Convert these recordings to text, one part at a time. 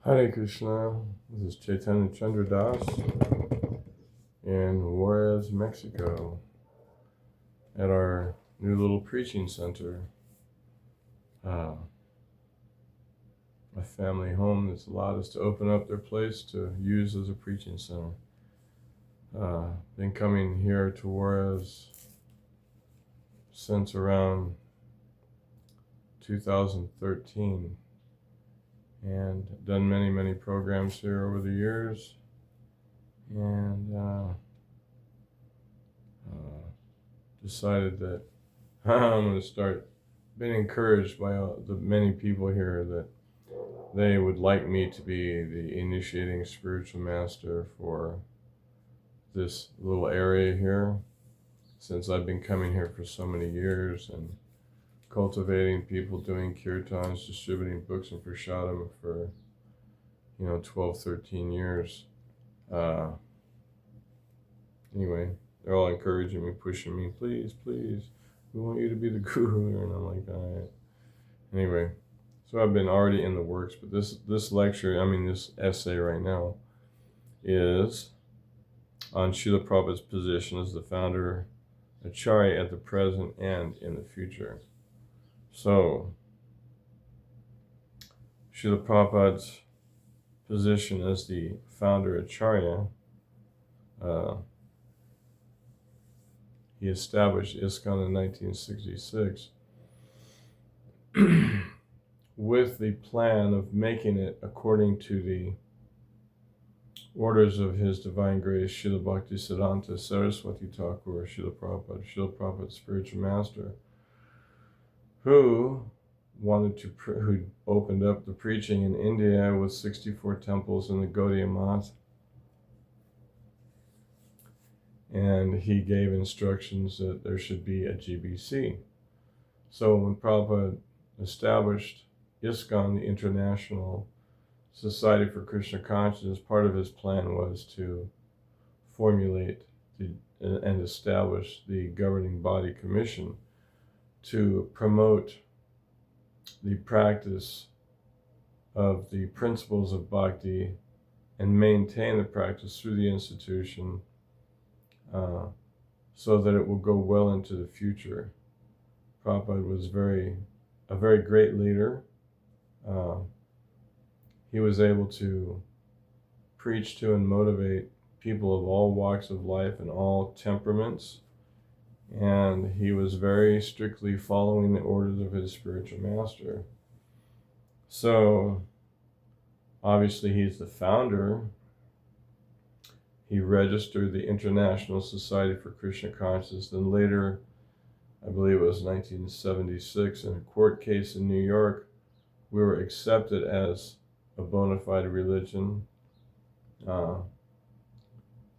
Hare Krishna, this is Chaitanya Chandra Das in Juarez, Mexico, at our new little preaching center, a family home that's allowed us to open up their place to use as a preaching center. Been coming here to Juarez since around 2013. And done many programs here over the years, and decided that I'm going to start. Been encouraged by the many people here that they would like me to be the initiating spiritual master for this little area here, since I've been coming here for so many years and cultivating people, doing kirtans, distributing books and prasadam for 12, 13 years. Anyway, they're all encouraging me, pushing me, please, we want you to be the guru. And I'm like, all right. Anyway, so I've been already in the works, but this lecture, this essay right now, is on Srila Prabhupada's position as the founder Acharya at the present and in the future. So, Srila Prabhupada's position as the founder Acharya, he established ISKCON in 1966 with the plan of making it according to the orders of His Divine Grace, Srila Bhaktisiddhanta Saraswati Thakur, Srila Prabhupada's spiritual master, who opened up the preaching in India with 64 temples in the Gaudiya Math. And he gave instructions that there should be a GBC. So when Prabhupada established ISKCON, the International Society for Krishna Consciousness, part of his plan was to formulate and establish the governing body commission to promote the practice of the principles of bhakti and maintain the practice through the institution, so that it will go well into the future. Prabhupada was a very great leader. He was able to preach to and motivate people of all walks of life and all temperaments, and he was very strictly following the orders of his spiritual master. So, obviously he's the founder. He registered the International Society for Krishna Consciousness. Then later, I believe it was 1976, in a court case in New York, we were accepted as a bona fide religion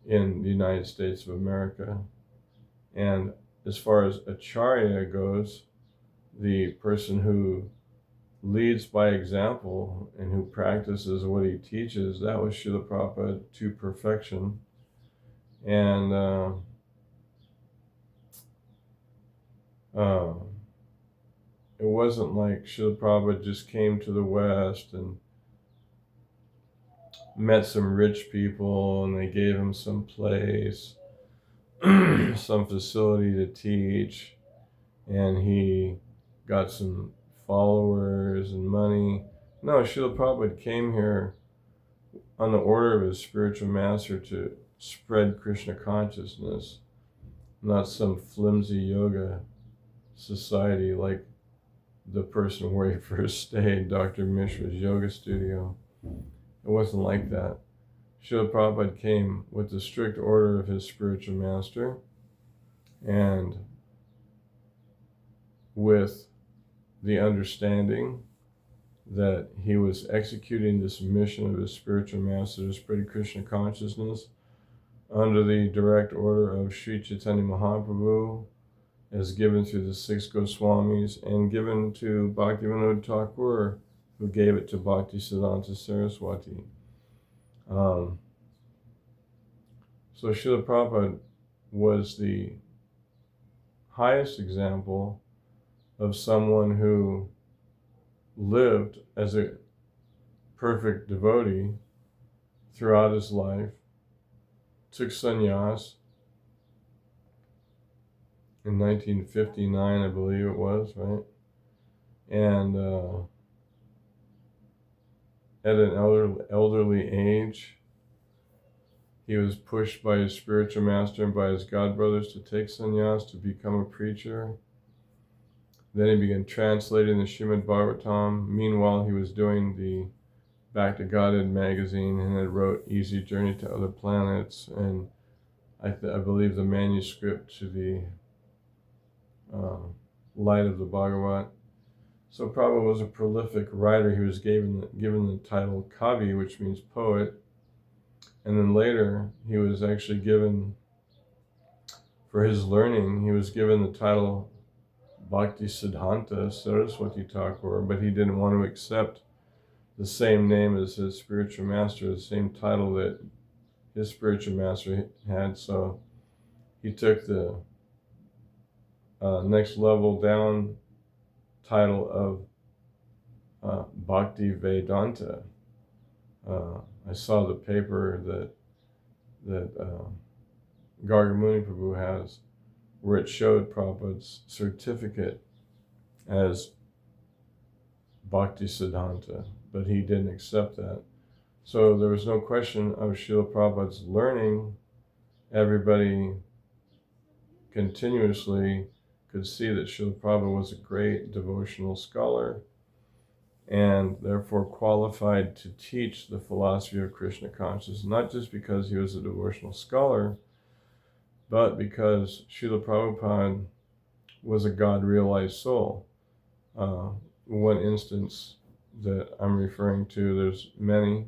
in the United States of America. And as far as Acharya goes, the person who leads by example and who practices what he teaches, that was Srila Prabhupada to perfection. And it wasn't like Srila Prabhupada just came to the West and met some rich people and they gave him some place, some facility to teach, and he got some followers and money. No, Srila Prabhupada came here on the order of his spiritual master to spread Krishna consciousness, not some flimsy yoga society like the person where he first stayed, Dr. Mishra's yoga studio. It wasn't like that. Srila Prabhupada came with the strict order of his spiritual master and with the understanding that he was executing this mission of his spiritual master to spread Krishna consciousness under the direct order of Sri Chaitanya Mahaprabhu, as given through the 6 Goswamis and given to Bhaktivinoda Thakur, who gave it to Bhaktisiddhanta Saraswati. So Srila Prabhupada was the highest example of someone who lived as a perfect devotee throughout his life, took sannyas in 1959, I believe it was, right? And at an elderly age, he was pushed by his spiritual master and by his godbrothers to take sannyas, to become a preacher. Then he began translating the Srimad Bhagavatam. Meanwhile, he was doing the Back to Godhead magazine and had wrote Easy Journey to Other Planets, and I believe the manuscript to the Light of the Bhagavat. So Prabhupada was a prolific writer. He was given the title Kavi, which means poet. And then later, he was actually given, for his learning, he was given the title Bhakti Siddhanta Saraswati Thakur, but he didn't want to accept the same name as his spiritual master, the same title that his spiritual master had. So he took the next level down title of Bhakti Vedanta. I saw the paper that Gargamuni Prabhu has, where it showed Prabhupada's certificate as Bhakti Siddhanta, but he didn't accept that. So there was no question of Srila Prabhupada's learning. Everybody continuously could see that Srila Prabhupada was a great devotional scholar and therefore qualified to teach the philosophy of Krishna consciousness, not just because he was a devotional scholar, but because Srila Prabhupada was a God-realized soul. One instance that I'm referring to, there's many,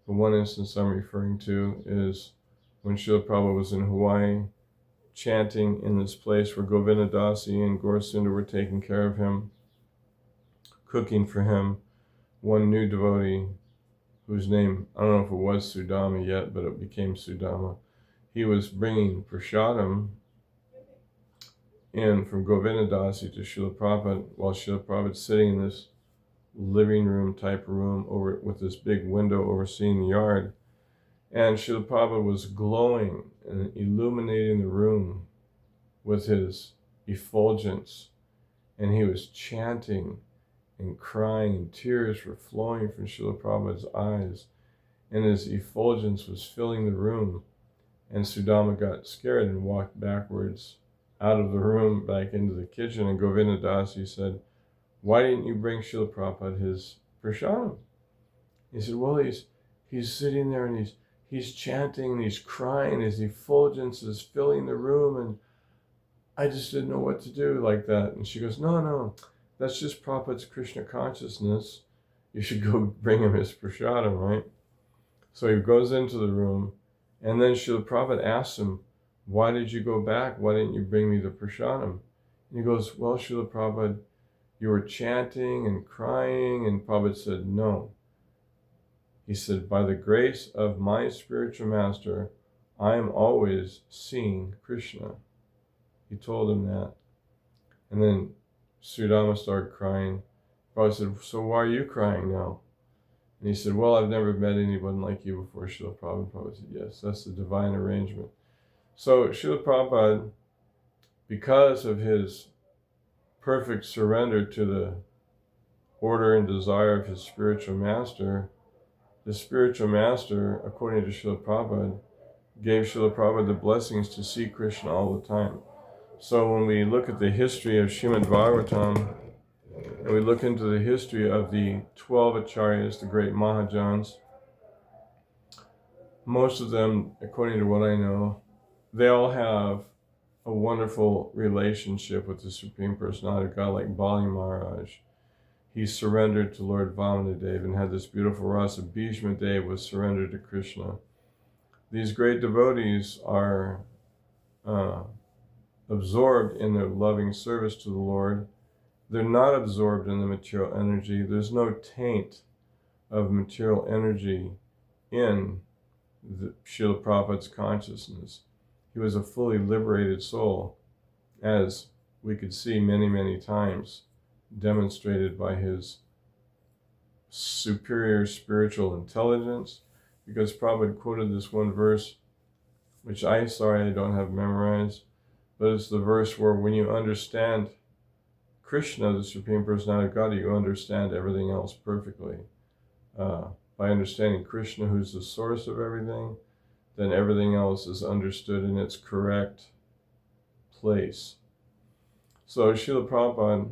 but one instance I'm referring to is when Srila Prabhupada was in Hawaii, chanting in this place where Govinda Dasi and Gaurasundar were taking care of him, cooking for him. One new devotee, whose name, I don't know if it was Sudama yet, but it became Sudama. He was bringing prasadam in from Govinda Dasi to Srila Prabhupada, while Srila Prabhupada sitting in this living room type room over with this big window overseeing the yard. And Srila Prabhupada was glowing and illuminating the room with his effulgence. And he was chanting and crying, and tears were flowing from Srila Prabhupada's eyes. And his effulgence was filling the room. And Sudama got scared and walked backwards out of the room back into the kitchen. And Govinda Dasi said, "Why didn't you bring Srila Prabhupada his prasadam?" He said, "Well, he's sitting there and he's chanting and he's crying. His effulgence is filling the room, and I just didn't know what to do like that." And she goes, No, that's just Prabhupada's Krishna consciousness. You should go bring him his prasadam, right? So he goes into the room, and then Srila Prabhupada asks him, "Why did you go back? Why didn't you bring me the prasadam?" And he goes, "Well, Srila Prabhupada, you were chanting and crying." And Prabhupada said, "No." He said, "By the grace of my spiritual master, I am always seeing Krishna." He told him that. And then Sudama started crying. Prabhupada said, "So why are you crying now?" And he said, "Well, I've never met anyone like you before, Srila Prabhupada." Prabhupada said, "Yes, that's the divine arrangement." So Srila Prabhupada, because of his perfect surrender to the order and desire of his spiritual master, the spiritual master, according to Srila Prabhupada, gave Srila Prabhupada the blessings to see Krishna all the time. So when we look at the history of Srimad Bhagavatam, and we look into the history of the 12 Acharyas, the great Mahajans, most of them, according to what I know, they all have a wonderful relationship with the Supreme Personality of God, like Bali Maharaj. He surrendered to Lord Vamanadev and had this beautiful rasa. Bhishma Dev was surrendered to Krishna. These great devotees are absorbed in their loving service to the Lord. They're not absorbed in the material energy. There's no taint of material energy in the Srila Prabhupada's consciousness. He was a fully liberated soul, as we could see many, many times demonstrated by his superior spiritual intelligence, because Prabhupada quoted this one verse, which I don't have memorized, but it's the verse where when you understand Krishna, the Supreme Personality of God, you understand everything else perfectly. By understanding Krishna, who's the source of everything, then everything else is understood in its correct place. So Srila Prabhupada,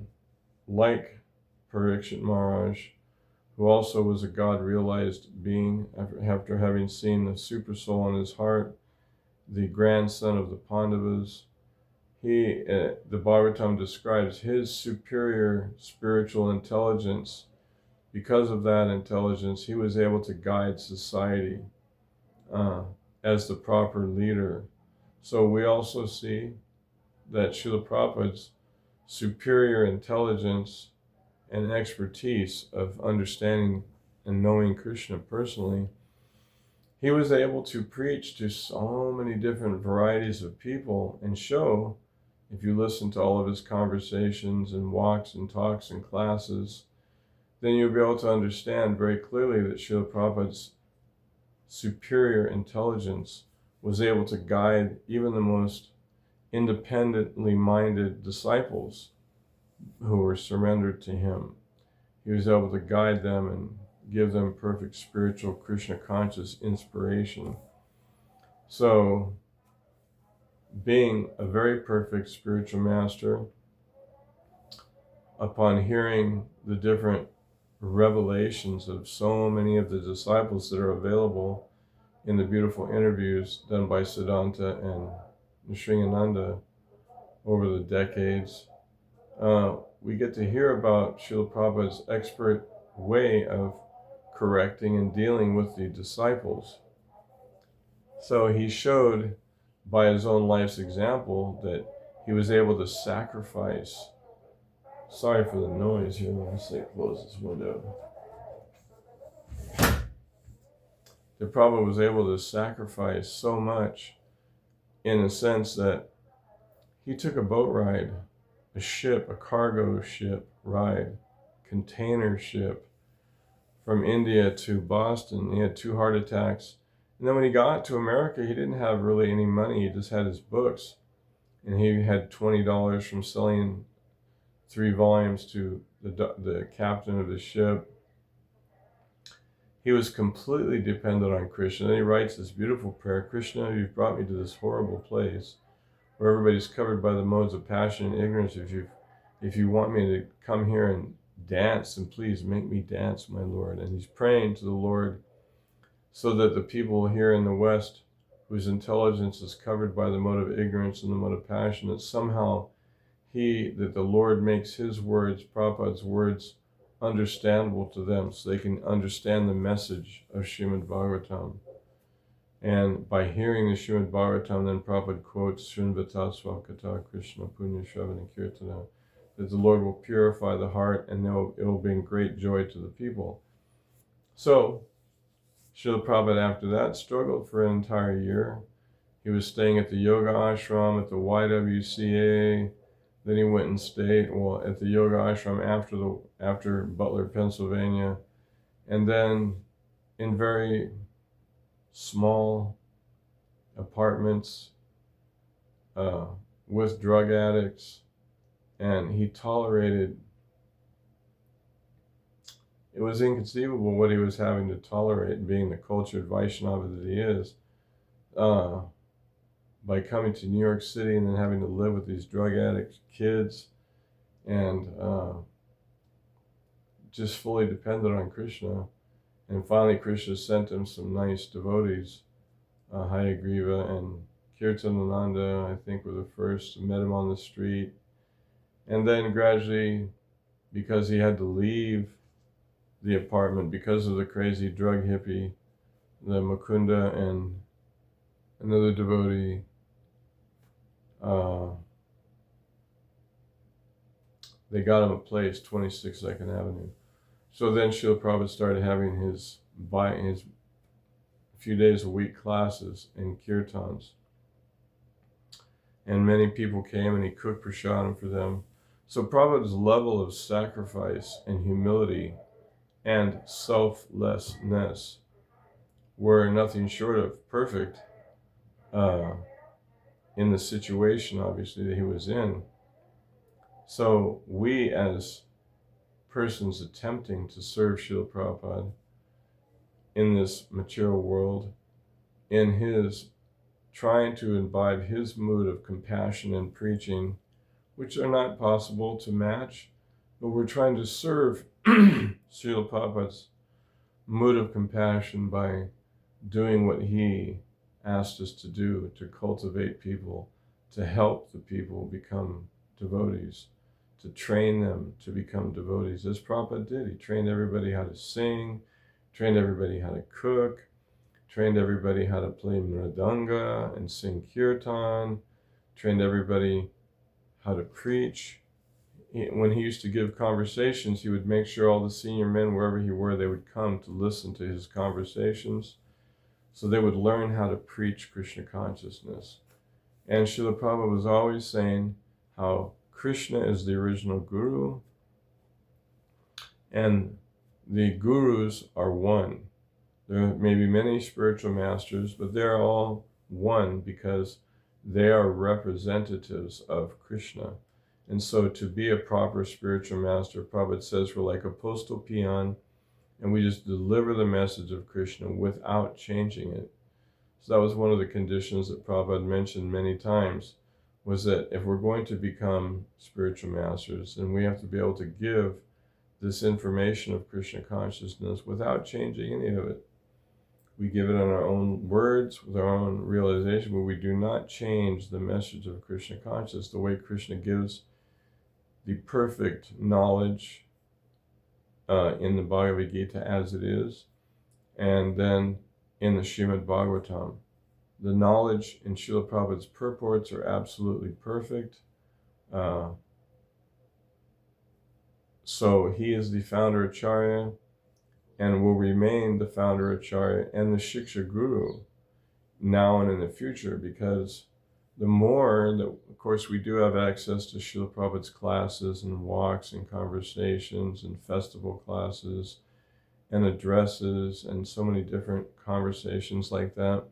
like Parikshit Maharaj, who also was a God-realized being after having seen the super soul in his heart, the grandson of the Pandavas, the Bhagavatam describes his superior spiritual intelligence. Because of that intelligence, he was able to guide society as the proper leader. So we also see that Srila Prabhupada's superior intelligence and expertise of understanding and knowing Krishna personally, he was able to preach to so many different varieties of people and show, if you listen to all of his conversations and walks and talks and classes, then you'll be able to understand very clearly that Srila Prabhupada's superior intelligence was able to guide even the most independently minded disciples who were surrendered to him. He was able to guide them and give them perfect spiritual Krishna conscious inspiration. So, being a very perfect spiritual master, upon hearing the different revelations of so many of the disciples that are available in the beautiful interviews done by Siddhanta and Nrsingananda over the decades, we get to hear about Srila Prabhupada's expert way of correcting and dealing with the disciples. So he showed by his own life's example that he was able to sacrifice. Sorry for the noise here. Let me see, close this window. The Prabhupada was able to sacrifice so much in the sense that he took a boat ride, a ship, a cargo ship ride, container ship from India to Boston. He had 2 heart attacks. And then when he got to America, he didn't have really any money. He just had his books. And he had $20 from selling 3 volumes to the captain of the ship. He was completely dependent on Krishna. And he writes this beautiful prayer, Krishna, you've brought me to this horrible place where everybody's covered by the modes of passion and ignorance. If you want me to come here and dance, then please make me dance, my Lord. And he's praying to the Lord so that the people here in the West, whose intelligence is covered by the mode of ignorance and the mode of passion, that somehow that the Lord makes his words, Prabhupada's words, understandable to them so they can understand the message of Srimad Bhagavatam. And by hearing the Srimad Bhagavatam, then Prabhupada quotes Srinvata Swakata Krishna Punya Shravana Kirtana, that the Lord will purify the heart and it will bring great joy to the people. So, Srila Prabhupada after that struggled for an entire year. He was staying at the yoga ashram at the YWCA. Then he went and stayed at the yoga ashram after Butler, Pennsylvania, and then in very small apartments with drug addicts, and he tolerated. It was inconceivable what he was having to tolerate, being the cultured Vaishnava that he is, by coming to New York City and then having to live with these drug addict kids and just fully dependent on Krishna. And finally Krishna sent him some nice devotees, Hayagriva and Kirtanananda, I think, were the first, met him on the street. And then gradually, because he had to leave the apartment because of the crazy drug hippie, the Mukunda and another devotee, they got him a place, 26 Second Avenue. So then Srila Prabhupada started having his few days a week classes in kirtans. And many people came and he cooked prasadam for them. So Prabhupada's level of sacrifice and humility and selflessness were nothing short of perfect uh, in the situation, obviously, that he was in. So we, as persons attempting to serve Srila Prabhupada in this material world, in his trying to imbibe his mood of compassion and preaching, which are not possible to match, but we're trying to serve Srila Prabhupada's mood of compassion by doing what he asked us to do, to cultivate people, to help the people become devotees, to train them to become devotees, as Prabhupada did. He trained everybody how to sing, trained everybody how to cook, trained everybody how to play mridanga and sing kirtan, trained everybody how to preach. When he used to give conversations, he would make sure all the senior men, wherever he were, they would come to listen to his conversations. So they would learn how to preach Krishna consciousness. And Srila Prabhupada was always saying how Krishna is the original guru, and the gurus are one. There may be many spiritual masters, but they're all one because they are representatives of Krishna. And so to be a proper spiritual master, Prabhupada says we're like a postal peon, and we just deliver the message of Krishna without changing it. So that was one of the conditions that Prabhupada mentioned many times, was that if we're going to become spiritual masters, then we have to be able to give this information of Krishna consciousness without changing any of it. We give it on our own words, with our own realization, but we do not change the message of Krishna consciousness, the way Krishna gives the perfect knowledge in the Bhagavad Gita as it is, and then in the Srimad Bhagavatam. The knowledge in Srila Prabhupada's purports are absolutely perfect. So he is the founder Acharya and will remain the founder Acharya and the Shiksha Guru now and in the future, because the more that, of course, we do have access to Srila Prabhupada's classes and walks and conversations and festival classes and addresses and so many different conversations like that.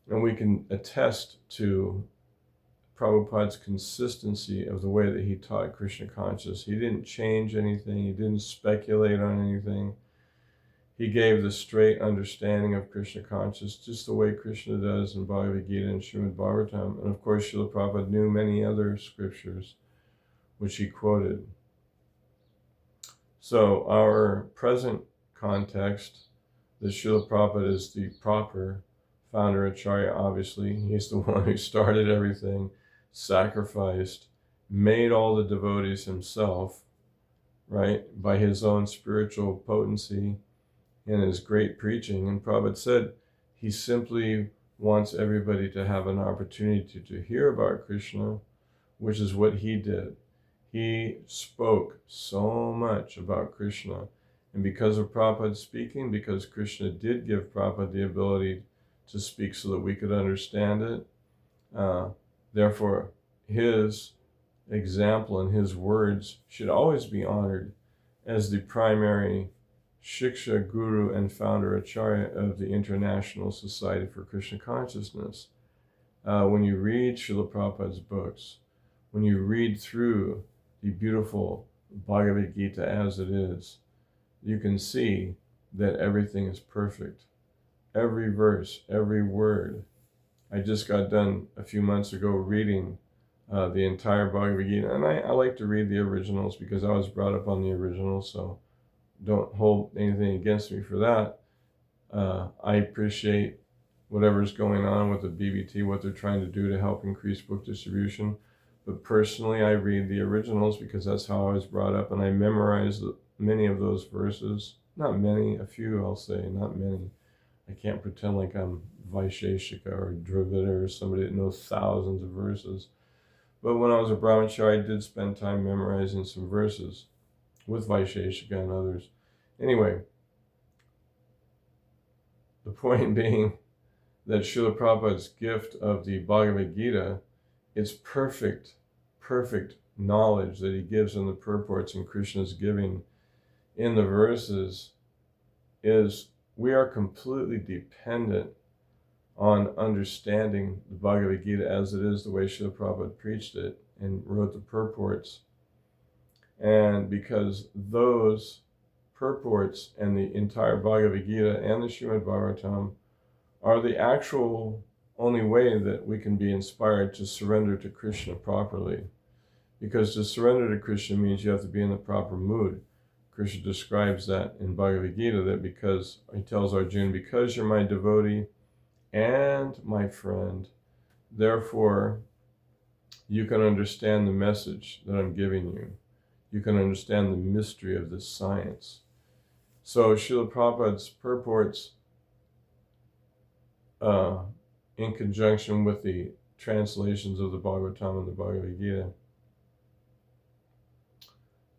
And we can attest to Prabhupada's consistency of the way that he taught Krishna consciousness. He didn't change anything. He didn't speculate on anything. He gave the straight understanding of Krishna consciousness, just the way Krishna does in Bhagavad Gita and Srimad Bhagavatam. And of course, Srila Prabhupada knew many other scriptures which he quoted. So our present context, that Srila Prabhupada is the proper founder Acharya, obviously. He's the one who started everything, sacrificed, made all the devotees himself, right, by his own spiritual potency and his great preaching. And Prabhupada said he simply wants everybody to have an opportunity to hear about Krishna, which is what he did. He spoke so much about Krishna. And because of Prabhupada speaking, because Krishna did give Prabhupada the ability to speak so that we could understand it, therefore his example and his words should always be honored as the primary Shiksha Guru and founder Acharya of the International Society for Krishna Consciousness. When you read Srila Prabhupada's books, when you read through the beautiful Bhagavad Gita as it is, you can see that everything is perfect. Every verse, every word. I just got done a few months ago reading the entire Bhagavad Gita, and I like to read the originals because I was brought up on the originals, so don't hold anything against me for that. I appreciate whatever's going on with the BBT, what they're trying to do to help increase book distribution. But personally, I read the originals because that's how I was brought up, and I memorized many of those verses. Not many, a few I'll say, not many. I can't pretend like I'm Vaisheshika or Dravida or somebody that knows thousands of verses. But when I was a brahmachari, I did spend time memorizing some verses with Vaisheshika and others. Anyway, the point being that Srila Prabhupada's gift of the Bhagavad Gita is perfect knowledge that he gives in the purports and Krishna's giving in the verses is we are completely dependent on understanding the Bhagavad Gita as it is, the way Srila Prabhupada preached it and wrote the purports. And because those purports and the entire Bhagavad Gita and the Srimad Bhagavatam are the actual only way that we can be inspired to surrender to Krishna properly. Because to surrender to Krishna means you have to be in the proper mood. Krishna describes that in Bhagavad Gita, that because, he tells Arjuna, because you're my devotee and my friend, therefore you can understand the message that I'm giving you. You can understand the mystery of this science. So Srila Prabhupada's purports, in conjunction with the translations of the Bhagavatam and the Bhagavad Gita,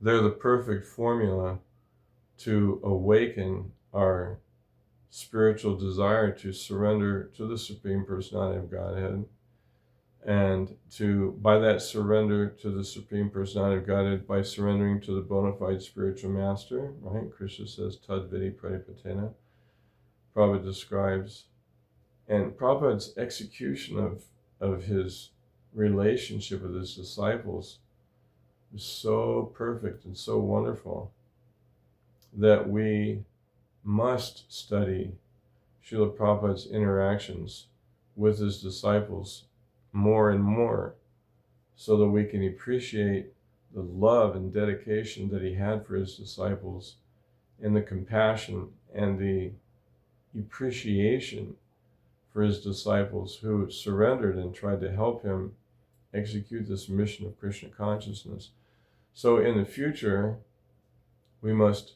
they're the perfect formula to awaken our spiritual desire to surrender to the Supreme Personality of Godhead, and to, by that surrender to the Supreme Personality of Godhead, by surrendering to the bona fide spiritual master, right? Krishna says, Tad Vidi Pradipatena. Prabhupada describes, and Prabhupada's execution of his relationship with his disciples is so perfect and so wonderful that we must study Srila Prabhupada's interactions with his disciples more and more, so that we can appreciate the love and dedication that he had for his disciples, and the compassion and the appreciation for his disciples who surrendered and tried to help him execute this mission of Krishna consciousness. So in the future, we must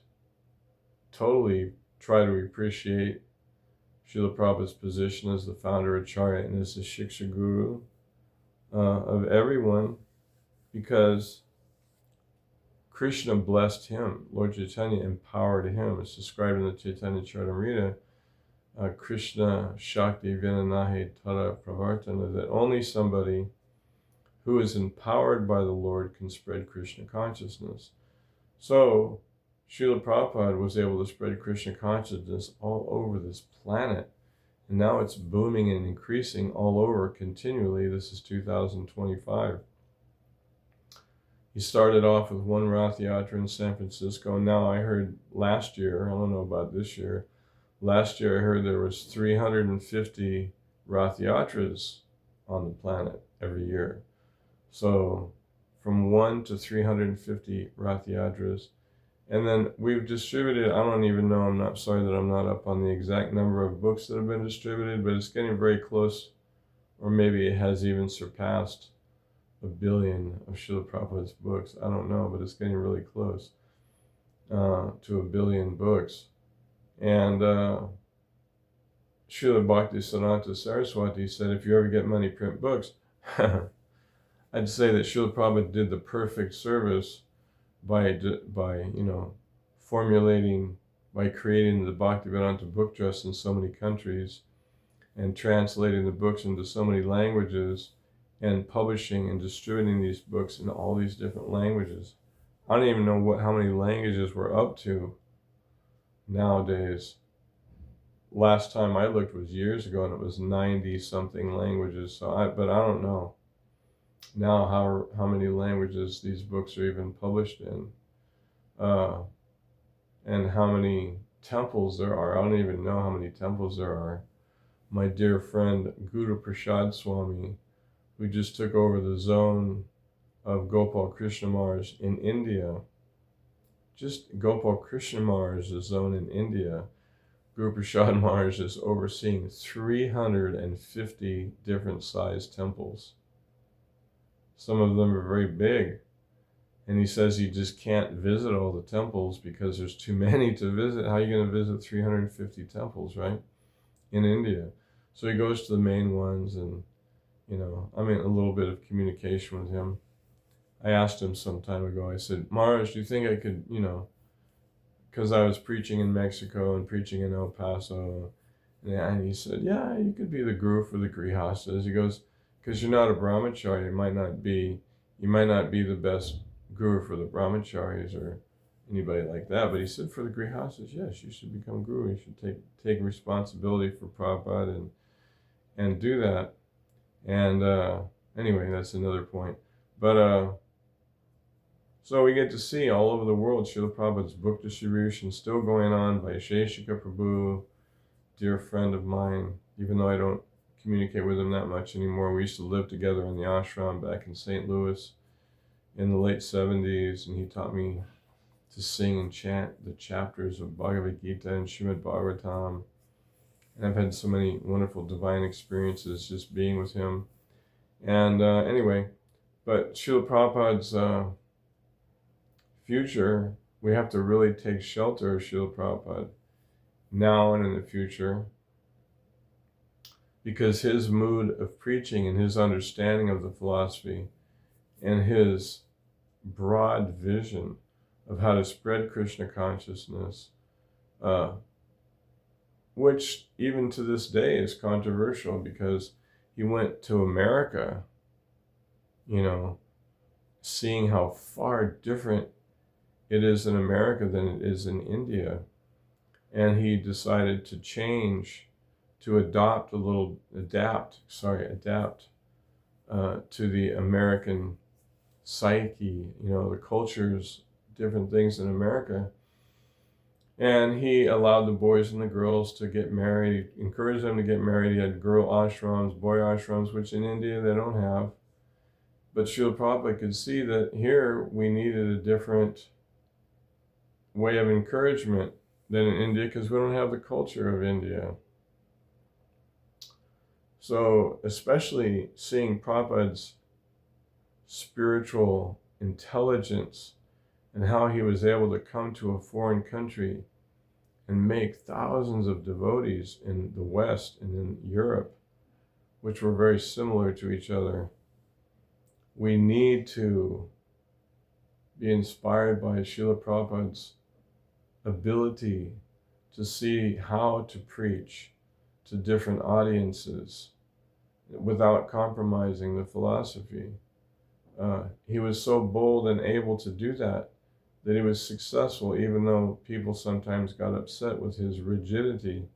totally try to appreciate Srila Prabhupada's position as the founder Acharya and as the Shiksha Guru of everyone, because Krishna blessed him. Lord Chaitanya empowered him. It's described in the Chaitanya Charitamrita, Krishna Shakti Vinanahe Tara Pravartana, that only somebody who is empowered by the Lord can spread Krishna consciousness. So Srila Prabhupada was able to spread Krishna consciousness all over this planet. And now it's booming and increasing all over continually. This is 2025. He started off with one Rath Yatra in San Francisco. And now I heard last year, I don't know about this year, last year I heard there was 350 Rath Yatras on the planet every year. So from 1 to 350 Rath Yatras. And then we've distributed, I don't even know, I'm not sorry that I'm not up on the exact number of books that have been distributed, but it's getting very close, or maybe it has even surpassed 1 billion of Srila Prabhupada's books. I don't know, but it's getting really close to 1 billion books. And Srila Bhaktisiddhanta Saraswati said, if you ever get money, print books. I'd say that Srila Prabhupada did the perfect service by formulating, by creating the Bhaktivedanta Book Trust in so many countries, and translating the books into so many languages, and publishing and distributing these books in all these different languages. I don't even know how many languages we're up to nowadays. Last time I looked was years ago, and it was 90 something languages. But I don't know now how many languages these books are even published in, and how many temples there are. I don't even know how many temples there are. My dear friend Guru Prasad Swami, who just took over the zone of Gopal Krishna Maharaj in India, just Gopal Krishna Maharaj's zone in India, Guru Prasad Maharaj is overseeing 350 different sized temples. Some of them are very big. And he says he just can't visit all the temples because there's too many to visit. How are you going to visit 350 temples, right? In India. So he goes to the main ones, and, I'm in a little bit of communication with him. I asked him some time ago, I said, Maharaj, do you think I could, because I was preaching in Mexico and preaching in El Paso. And he said, yeah, you could be the guru for the Grihastas. He goes, because you're not a brahmachari, you might not be the best guru for the brahmacharis, or anybody like that. But he said for the Grihastas, yes, you should become guru. You should take responsibility for Prabhupada and do that. And anyway, that's another point. But so we get to see all over the world Srila Prabhupada's book distribution still going on. Vaisheshika Prabhu, dear friend of mine, even though I don't communicate with him that much anymore. We used to live together in the ashram back in St. Louis in the late 70s, and he taught me to sing and chant the chapters of Bhagavad Gita and Srimad Bhagavatam. And I've had so many wonderful divine experiences just being with him. And anyway, but Srila Prabhupada's future, we have to really take shelter of Srila Prabhupada now and in the future, because his mood of preaching and his understanding of the philosophy and his broad vision of how to spread Krishna consciousness, which even to this day is controversial, because he went to America, seeing how far different it is in America than it is in India. And he decided to change, to adapt to the American psyche, the cultures, different things in America. And he allowed the boys and the girls to get married, he encouraged them to get married. He had girl ashrams, boy ashrams, which in India they don't have. But Srila Prabhupada could see that here we needed a different way of encouragement than in India, because we don't have the culture of India. So especially seeing Prabhupada's spiritual intelligence and how he was able to come to a foreign country and make thousands of devotees in the West and in Europe, which were very similar to each other. We need to be inspired by Srila Prabhupada's ability to see how to preach to different audiences without compromising the philosophy. He was so bold and able to do that he was successful, even though people sometimes got upset with his rigidity.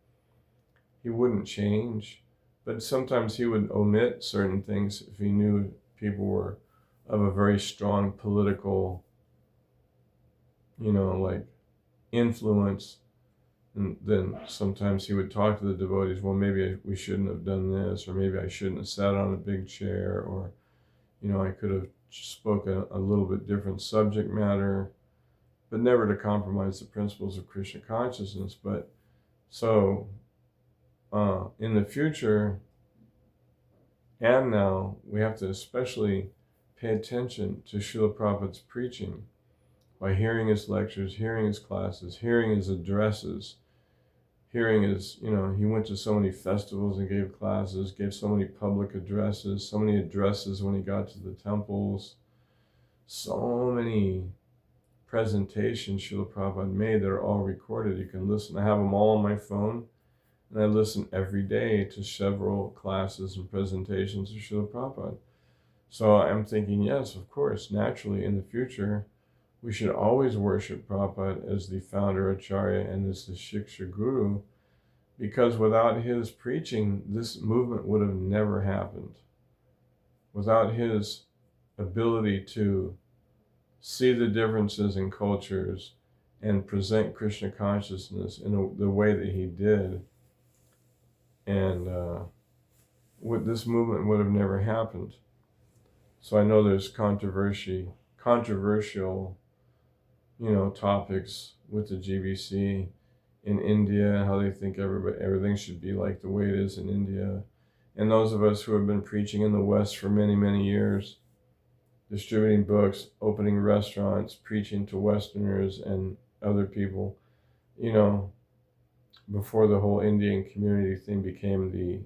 He wouldn't change, but sometimes he would omit certain things if he knew people were of a very strong political, influence. And then sometimes he would talk to the devotees, well, maybe we shouldn't have done this, or maybe I shouldn't have sat on a big chair, or, I could have spoken a little bit different subject matter, but never to compromise the principles of Krishna consciousness. But so in the future and now, we have to especially pay attention to Srila Prabhupada's preaching by hearing his lectures, hearing his classes, hearing his addresses, hearing his, he went to so many festivals and gave classes, gave so many public addresses, so many addresses when he got to the temples, so many presentations Srila Prabhupada made that are all recorded. You can listen. I have them all on my phone, and I listen every day to several classes and presentations of Srila Prabhupada. So I'm thinking, yes, of course, naturally in the future, we should always worship Prabhupada as the founder Acharya and as the Shiksha Guru, because without his preaching, this movement would have never happened. Without his ability to see the differences in cultures and present Krishna consciousness in the way that he did, and this movement would have never happened. So I know there's controversial, topics with the GBC in India, how they think everything should be like the way it is in India. And those of us who have been preaching in the West for many, many years, distributing books, opening restaurants, preaching to Westerners and other people, before the whole Indian community thing became the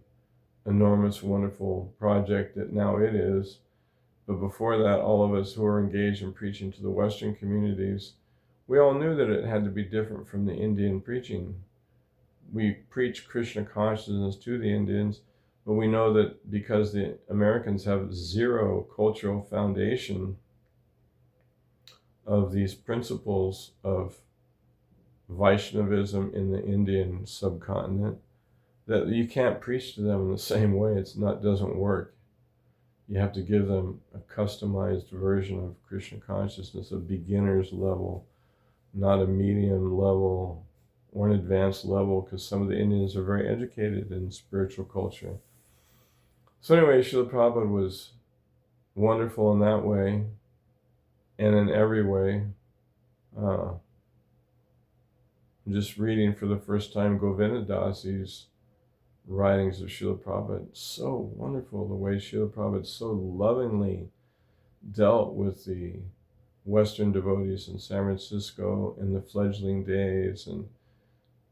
enormous, wonderful project that now it is. But before that, all of us who were engaged in preaching to the Western communities, we all knew that it had to be different from the Indian preaching. We preach Krishna consciousness to the Indians, but we know that because the Americans have zero cultural foundation, of these principles of Vaishnavism in the Indian subcontinent, that you can't preach to them in the same way. Doesn't work. You have to give them a customized version of Krishna consciousness, a beginner's level, not a medium level or an advanced level, because some of the Indians are very educated in spiritual culture. So anyway, Srila Prabhupada was wonderful in that way, and in every way. I'm just reading for the first time Govinda Dasi's writings of Srila Prabhupada. So wonderful the way Srila Prabhupada so lovingly dealt with the Western devotees in San Francisco in the fledgling days, and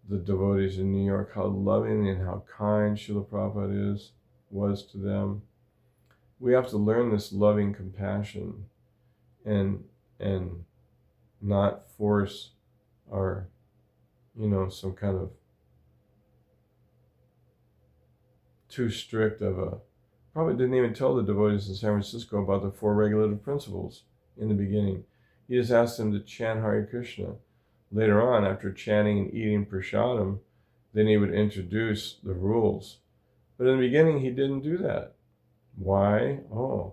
the devotees in New York, how loving and how kind Srila Prabhupada was to them. We have to learn this loving compassion and not force our, some kind of too strict of a... Probably didn't even tell the devotees in San Francisco about the 4 regulative principles in the beginning. He just asked them to chant Hare Krishna. Later on, after chanting and eating prasadam, then he would introduce the rules. But in the beginning, he didn't do that. Why? Oh,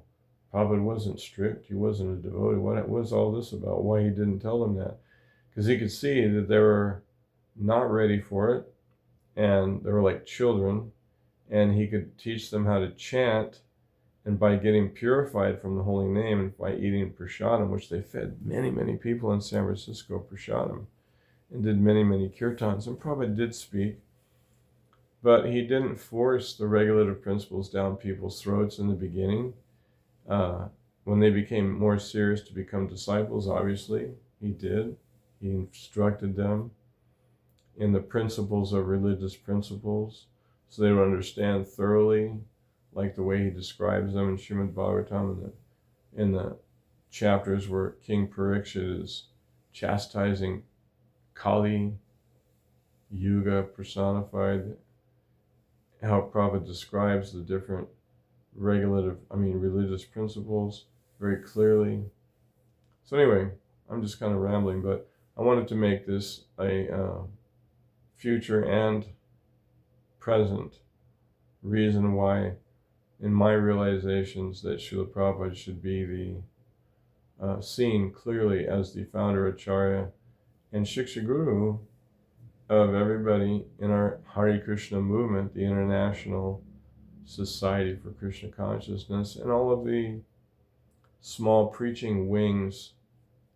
Prabhupada wasn't strict. He wasn't a devotee. What was all this about? Why he didn't tell them that? Because he could see that they were not ready for it, and they were like children, and he could teach them how to chant, and by getting purified from the holy name and by eating prasadam, which they fed many, many people in San Francisco prasadam, and did many, many kirtans, and Prabhupada did speak, but he didn't force the regulative principles down people's throats in the beginning. When they became more serious to become disciples, obviously, he did. He instructed them in the principles of religious principles, so they would understand thoroughly, like the way he describes them in Srimad Bhagavatam, in the chapters where King Parikshit is chastising Kali Yuga personified, how Prabhupada describes the different religious principles very clearly. So anyway, I'm just kind of rambling, but I wanted to make this a future and present reason why, in my realizations, that Srila Prabhupada should be seen clearly as the founder Acharya and Shiksha Guru of everybody in our Hare Krishna movement, the International Society for Krishna Consciousness, and all of the small preaching wings,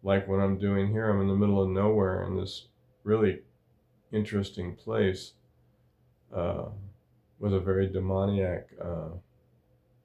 like what I'm doing here. I'm in the middle of nowhere in this really interesting place with a very demoniac